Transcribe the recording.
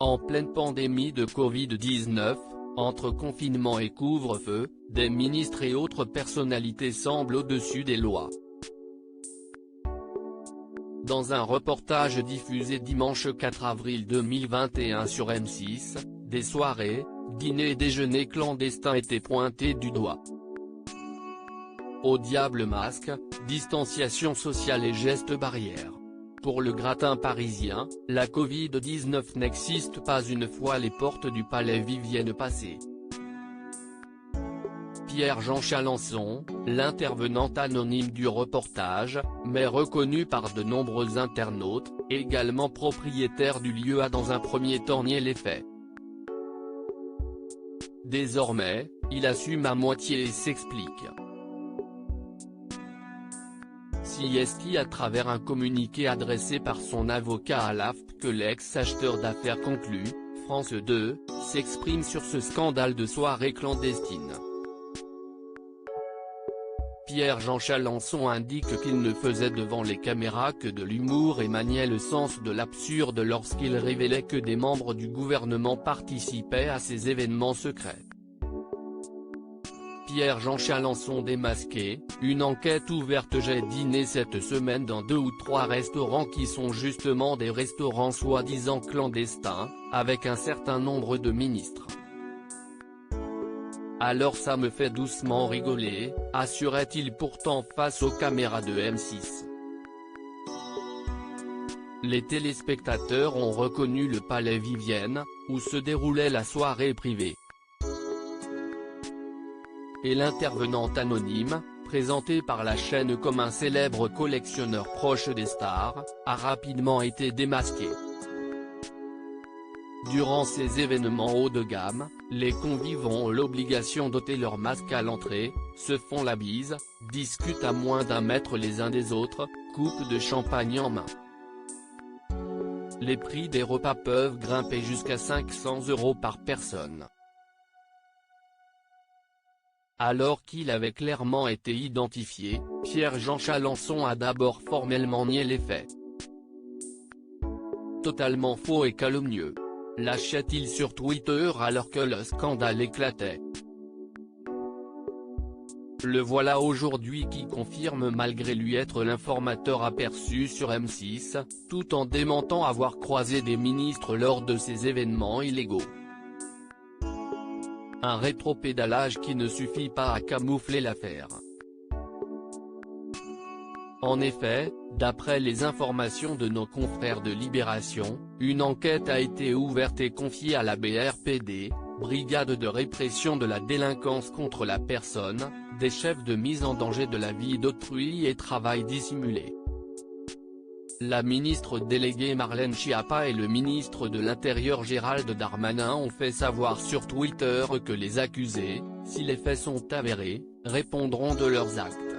En pleine pandémie de Covid-19, entre confinement et couvre-feu, des ministres et autres personnalités semblent au-dessus des lois. Dans un reportage diffusé dimanche 4 avril 2021 sur M6, des soirées, dîners et déjeuners clandestins étaient pointés du doigt. Au diable masque, distanciation sociale et gestes barrières. Pour le gratin parisien, la Covid-19 n'existe pas une fois les portes du palais Vivienne passées. Pierre-Jean Chalençon, l'intervenant anonyme du reportage, mais reconnu par de nombreux internautes, également propriétaire du lieu, a dans un premier temps nié les faits. Désormais, il assume à moitié et s'explique. CST à travers un communiqué adressé par son avocat à l'AFP que l'ex-acheteur d'affaires conclu, France 2, s'exprime sur ce scandale de soirée clandestine. Pierre-Jean Chalençon indique qu'il ne faisait devant les caméras que de l'humour et maniait le sens de l'absurde lorsqu'il révélait que des membres du gouvernement participaient à ces événements secrets. Pierre-Jean Chalençon démasqué, une enquête ouverte. J'ai dîné cette semaine dans 2 ou 3 restaurants qui sont justement des restaurants soi-disant clandestins, avec un certain nombre de ministres. Alors ça me fait doucement rigoler, assurait-il pourtant face aux caméras de M6. Les téléspectateurs ont reconnu le palais Vivienne, où se déroulait la soirée privée. Et l'intervenant anonyme, présenté par la chaîne comme un célèbre collectionneur proche des stars, a rapidement été démasqué. Durant ces événements haut de gamme, les convives ont l'obligation d'ôter leur masque à l'entrée, se font la bise, discutent à moins d'1 mètre les uns des autres, coupe de champagne en main. Les prix des repas peuvent grimper jusqu'à 500 € par personne. Alors qu'il avait clairement été identifié, Pierre-Jean Chalençon a d'abord formellement nié les faits. Totalement faux et calomnieux, lâchait-il sur Twitter alors que le scandale éclatait. Le voilà aujourd'hui qui confirme malgré lui être l'informateur aperçu sur M6, tout en démentant avoir croisé des ministres lors de ces événements illégaux. Un rétropédalage qui ne suffit pas à camoufler l'affaire. En effet, d'après les informations de nos confrères de Libération, une enquête a été ouverte et confiée à la BRPD, Brigade de répression de la délinquance contre la personne, des chefs de mise en danger de la vie d'autrui et travail dissimulé. La ministre déléguée Marlène Schiappa et le ministre de l'Intérieur Gérald Darmanin ont fait savoir sur Twitter que les accusés, si les faits sont avérés, répondront de leurs actes.